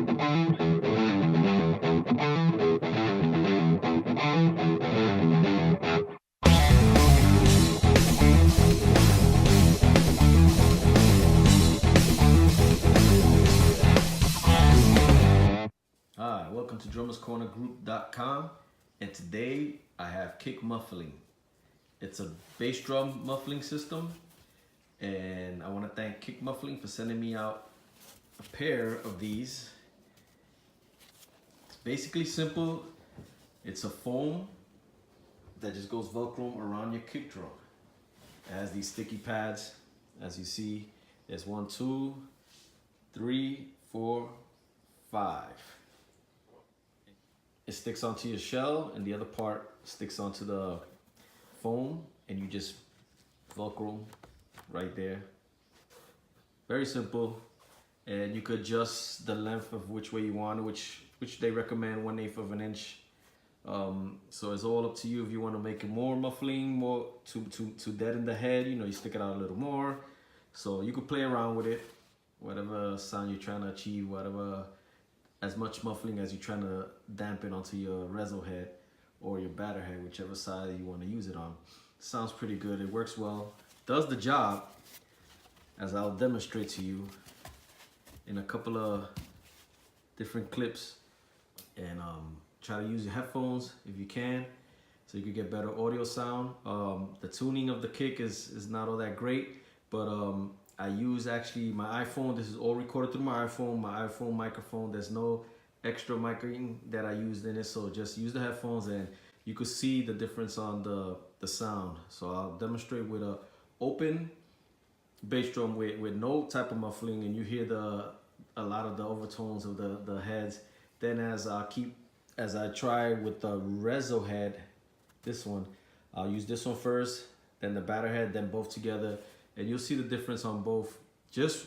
Hi, welcome to drummerscornergroup.com, and today I have kick muffling. It's a bass drum muffling system, and I want to thank Kick Muffling for sending me out a pair of these. It's basically simple. It's a foam that just goes Velcro around your kick drum. It has these sticky pads, as you see. There's 1, 2, 3, 4, 5. It sticks onto your shell, and the other part sticks onto the foam, and you just Velcro right there. Very simple, and you could adjust the length of which way you want, which they recommend 1/8 of an inch. So it's all up to you if you want to make it more muffling, more to deaden the head. You know, you stick it out a little more, so you could play around with it, whatever sound you're trying to achieve, whatever. As much muffling as you're trying to dampen onto your reso head or your batter head, whichever side you want to use it on. Sounds pretty good. It works well. Does the job, as I'll demonstrate to you in a couple of different clips. And try to use your headphones if you can, so you can get better audio sound. The tuning of the kick is not all that great, but I use actually my iPhone. This is all recorded through my iPhone microphone. There's no extra micing that I used in it, so just use the headphones and you could see the difference on the sound. So I'll demonstrate with a open bass drum with no type of muffling, and you hear a lot of the overtones of the heads. Then as I try with the reso head, this one, I'll use this one first, then the batter head, then both together. And you'll see the difference on both, just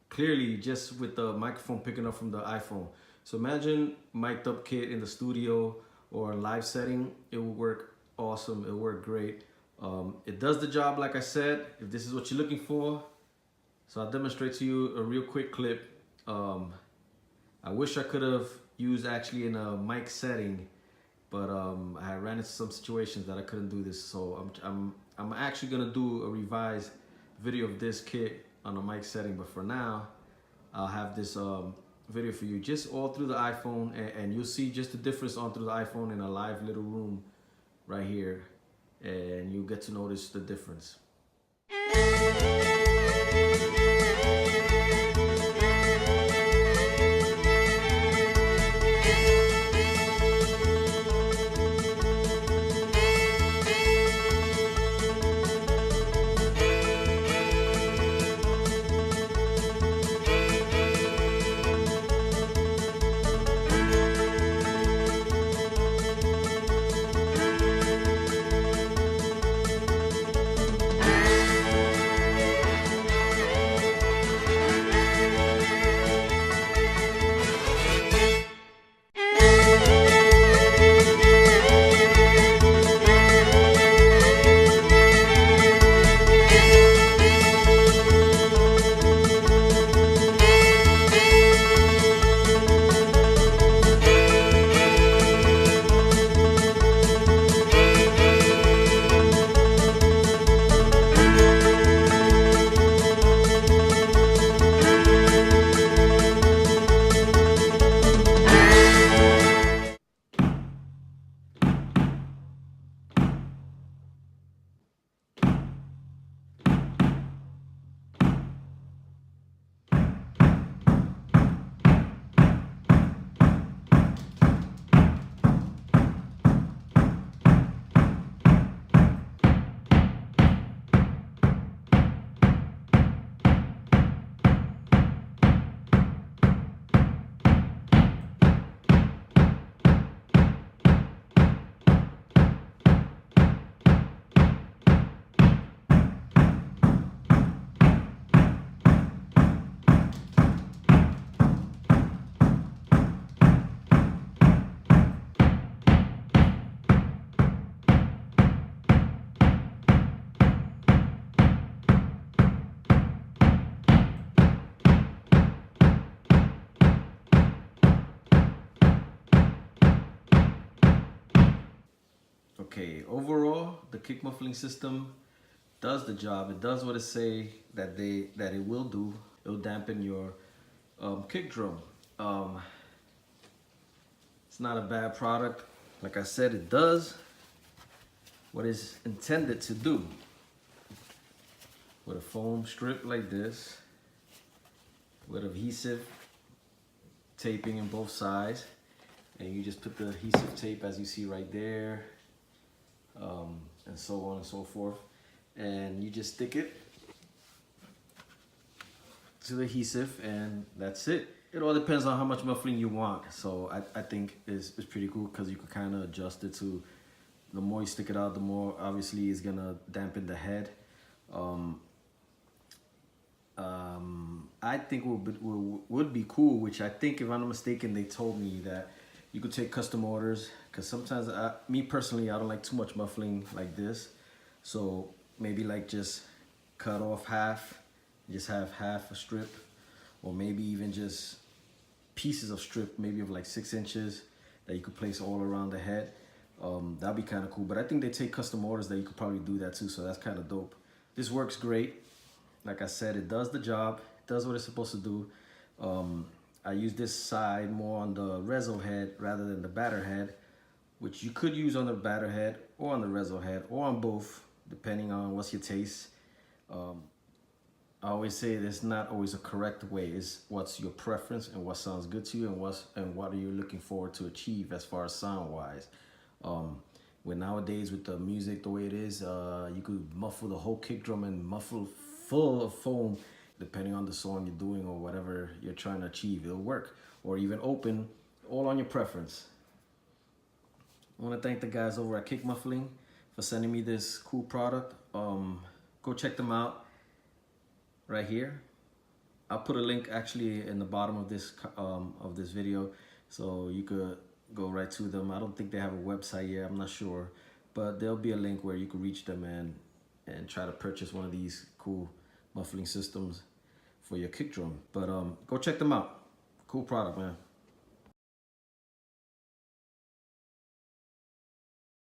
clearly, just with the microphone picking up from the iPhone. So imagine mic'd up kit in the studio or a live setting. It will work awesome. It'll work great. It does the job, like I said, if this is what you're looking for. So I'll demonstrate to you a real quick clip. I wish I could have used actually in a mic setting, but I ran into some situations that I couldn't do this. So I'm actually gonna do a revised video of this kit on a mic setting, but for now I'll have this video for you just all through the iPhone, and you'll see just the difference on through the iPhone in a live little room right here, and you'll get to notice the difference. overall, the kick muffling system does the job. It does what it say that it will do. It'll dampen your kick drum. It's not a bad product. Like I said, it does what it's intended to do. With a foam strip like this, with adhesive taping in both sides, and you just put the adhesive tape as you see right there, and so on and so forth, and you just stick it to the adhesive, and that's it. It all depends on how much muffling you want. So I think it's pretty cool because you can kind of adjust it to, the more you stick it out, the more obviously it's gonna dampen the head. I think would be cool, which I think, if I'm not mistaken, they told me that you could take custom orders, because sometimes me personally, I don't like too much muffling like this. So maybe like just cut off half, just have half a strip, or maybe even just pieces of strip, maybe of like 6 inches that you could place all around the head. That'd be kind of cool. But I think they take custom orders that you could probably do that too, so that's kind of dope. This works great. Like I said, it does the job. It does what it's supposed to do. I use this side more on the reso head rather than the batter head, which you could use on the batter head or on the reso head or on both, depending on what's your taste. I always say there's not always a correct way. It's what's your preference and what sounds good to you, and what are you looking forward to achieve as far as sound wise. With nowadays, with the music the way it is, you could muffle the whole kick drum and muffle full of foam, depending on the song you're doing or whatever you're trying to achieve. It'll work. Or even open, all on your preference. I want to thank the guys over at Kick Muffling for sending me this cool product. Go check them out right here. I'll put a link actually in the bottom of this video, so you could go right to them. I don't think they have a website yet, I'm not sure, but there'll be a link where you can reach them and try to purchase one of these cool muffling systems for your kick drum. But go check them out. Cool product, man.